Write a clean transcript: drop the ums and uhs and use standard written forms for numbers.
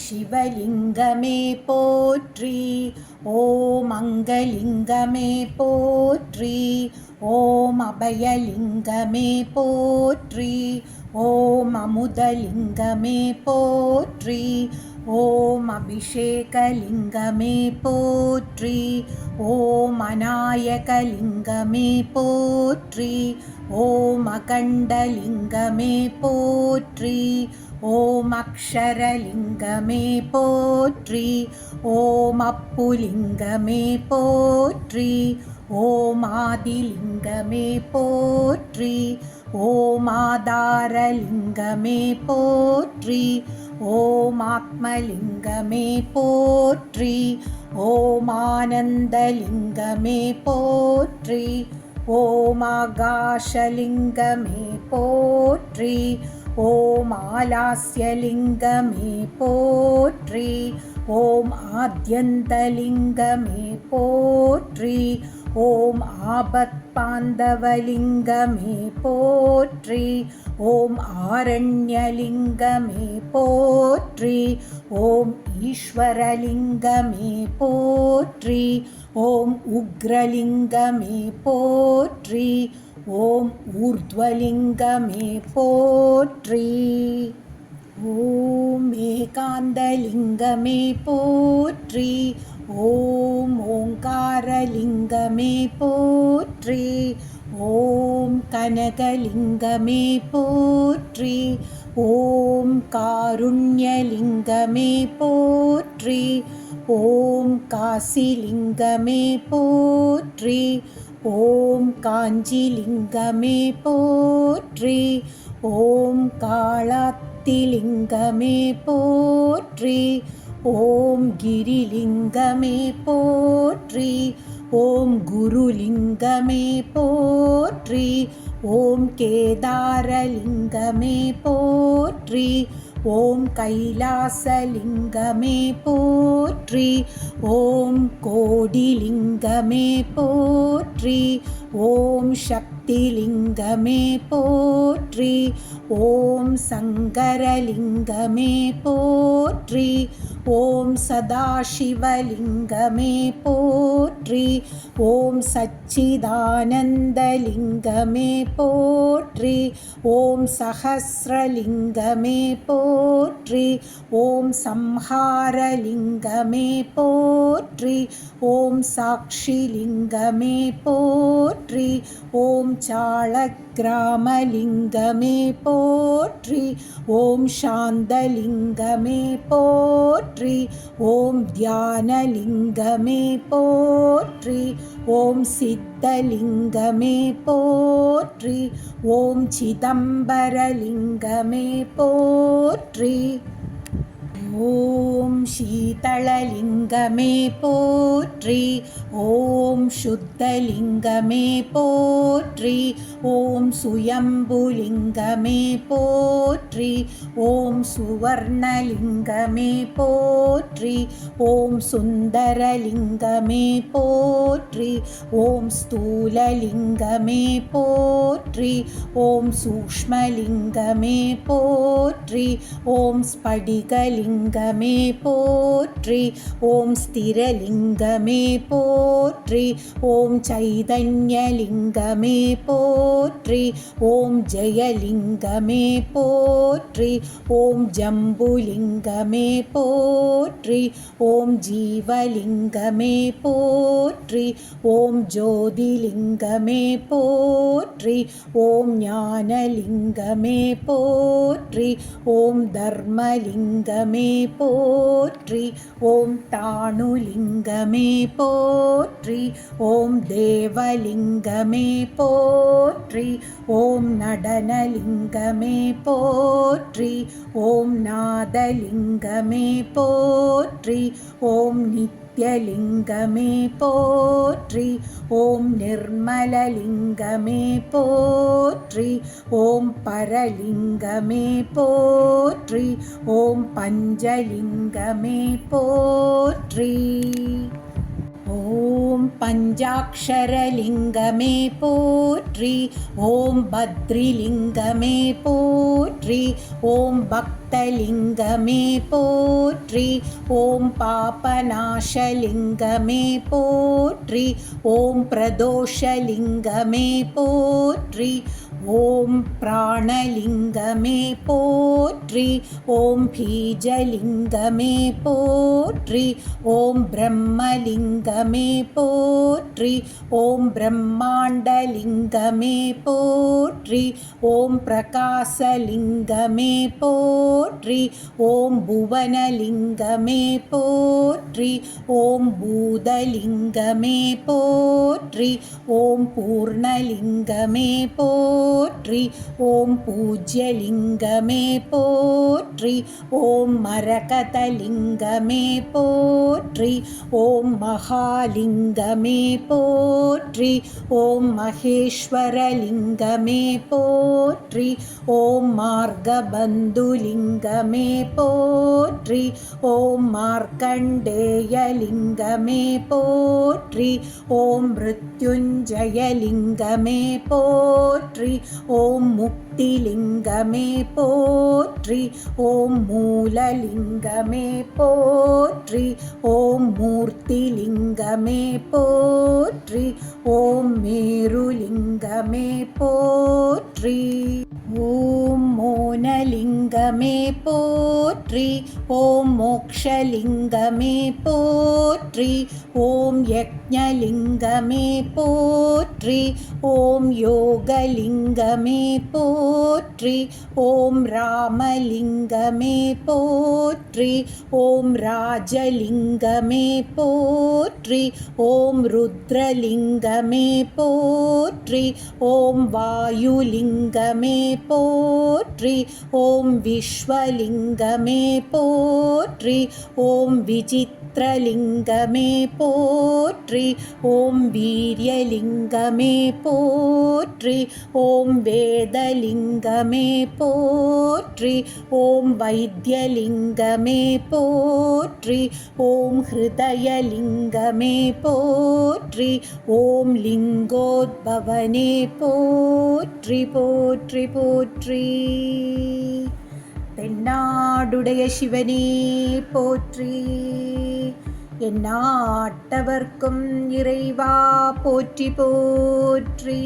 சிவலிங்கமே போற்றி. ஓம் அங்கலிங்கமே போற்றி. ஓம் அபயலிங்கமே போற்றி. ஓம் அமுதலிங்கமே போற்றி. ஓம் அபிஷேகலிங்கமே போற்றி. ஓம் அநாயகலிங்கமே போற்றி. ஓம் அகண்டலிங்கமே போற்றி. ஓம் அக்ஷரலிங்கமே போற்றி. ஓம் அப்புலிங்கமே போற்றி. ஓம் ஆதிலிங்கமே போற்றி. ஓம் ஆதாரலிங்கமே போற்றி. ஓம் ஆத்மலிங்கமே போற்றி. ஓம் ஆனந்தலிங்கமே போற்றி. ஓம் ஆகாஷலிங்கமே போற்றி. ஓம் ஆலாஸ்யலிங்கமே போற்றி. ஓம் ஆத்யந்தலிங்கமே போற்றி. ஓம் ஆபத்பாந்தவலிங்கமே போற்றி. ஓம் ஆரண்யலிங்கமே போற்றி. ஓம் ஈஸ்வரலிங்கமே போற்றி. ஓம் உக்ரலிங்கமே போற்றி. ஓம் ஊர்த்வலிங்கமே போற்றி. ஓம் ஏகாந்தலிங்கமே போற்றி. ஓம் ஓங்காரலிங்கமே போற்றி. ஓம் கனகலிங்கமே போற்றி. ஓம் காருண்யலிங்கமே போற்றி. ஓம் காசிலிங்கமே போற்றி. ஓம் காஞ்சிலிங்கமே போற்றி. ஓம் காளாத்திலிங்கமே போற்றி. ஓம் கிரிலிங்கமே போற்றி. ஓம் குருலிங்கமே போற்றி. ஓம் கேதாரலிங்கமே போற்றி. ஓம் கைலாசலிங்கமே போற்றி. ஓம் கோடிலிங்கமே போற்றி. ஓம் சக்திலிங்கமே போற்றி. ஓம் சங்கரலிங்கமே போற்றி. ஓம் சதாசிவலிங்கமே போற்றி. ஓம் சச்சிதானந்தலிங்கமே போற்றி. ஓம் சஹஸ்ரலிங்கமே போற்றி. ஓம் சம்ஹாரலிங்கமே போற்றி. ஓம் சாட்சிலிங்கமே போற்றி. ஓம் சாளக்கிராமலிங்கமே போற்றி. ஓம் சாந்தலிங்கமே போற்றி. ஓம் தியானலிங்கமே போற்றி. ஓம் சித்தலிங்கமே போற்றி. ஓம் சிதம்பரலிங்கமே போற்றி. ஓம் சீதளலிங்கமே போற்றி. ஓம் சுத்தலிங்கமே போற்றி. ஓம் சுயம்புலிங்கமே போற்றி. ஓம் சுவர்ணலிங்கமே போற்றி. ஓம் சுந்தரலிங்கமே போற்றி. ஓம் ஸ்தூலலிங்கமே போற்றி. ஓம் சூக்ஷ்மலிங்கமே போற்றி. ஓம் ஸ்படிகலிங்கமே போற்றி. ஓம் ஸ்திரலிங்கமே போற்றி. ஓம் சைதன்யலிங்கமே போற்றி. ஓம் ஜெயலிங்கமே போற்றி. ஓம் ஜம்புலிங்கமே போற்றி. ஓம் ஜீவலிங்கமே போற்றி. ஓம் ஜோதிலிங்கமே போற்றி. ஓம் ஞானலிங்கமே போற்றி. ஓம் தர்மலிங்கமே போற்றி. ஓம் தாணுலிங்கமே போற்றி. ஓம் தேவலிங்கமே போற்றி. ஓம் நடனலிங்கமே போற்றி. ஓம் நாதலிங்கமே போற்றி. ஓம் நித்யலிங்கமே போற்றி. ஓம் நிர்மலலிங்கமே போற்றி. ஓம் பரலிங்கமே போற்றி. ஓம் பஞ்சலிங்கமே போற்றி. ஓம் பஞ்சாக்ஷரலிங்கமே பஞ்சாக்ஷரலிங்கமே போற்றி. ஓம் பத்ரிலிங்கமே போற்றி. ஓம் பக்தலிங்கமே போற்றி. ஓம் பாபநாசலிங்கமே போற்றி. ஓம் பிரதோஷலிங்கமே போற்றி. ஓம் பிராணலிங்கமே போற்றி. ஓம் பீஜலிங்கமே போற்றி. ஓம் பிரம்மலிங்கமே போற்றி. ஓம் பிரம்மாண்டலிங்கமே போற்றி. ஓம் பிரகாசலிங்கமே போற்றி. ஓம் புவனலிங்கமே போற்றி. ஓம் பூதலிங்கமே போற்றி. ஓம் பூர்ணலிங்கமே போற்றி. ஓம் பூஜ்யலிங்கமே போற்றி. ஓம் மரகதலிங்கமே போற்றி. ஓம் மகாலிங்கமே போற்றி. ஓம் மகேஸ்வரலிங்கமே போற்றி. ஓம் மார்கபந்துலிங்கமே போற்றி. ஓம் மார்க்கண்டேயலிங்கமே போற்றி. ஓம் மிருத்யுஞ்சயலிங்கமே போற்றி. ஓம் முக்திலிங்கமே போற்றி. ஓம் மூலலிங்கமே போற்றி. ஓம் மூர்த்திலிங்கமே போற்றி. ஓம் மேருலிங்கமே போற்றி. ஓம் மோனலிங்கமே போற்றி. ஓம் மோக்ஷலிங்கமே போற்றி. ஓம் யக்ஞலிங்கமே போற்றி. ஓம் யோகலிங்கமே போற்றி. ஓம் ராமலிங்கமே போற்றி. ஓம் ராஜலிங்கமே போற்றி. ஓம் ருத்ரலிங்கமே போற்றி. ஓம் வாயுலிங்கமே போற்றி. ஓம் விஸ்வலிங்கமே போற்றி. ஓம் விசித்ரலிங்கமே போற்றி. ஓம் வீரியலிங்கமே போற்றி. ஓம் வேதலிங்கமே போற்றி. ஓம் வைத்தியலிங்கமே போற்றி. ஓம் ஹிருதயலிங்கமே போற்றி. ஓம் லிங்கோத்பவனே போற்றி போற்றி போற்றி. தென்னாடுடைய சிவனே போற்றி. எந்நாட்டவர்க்கும் இறைவா போற்றி போற்றி.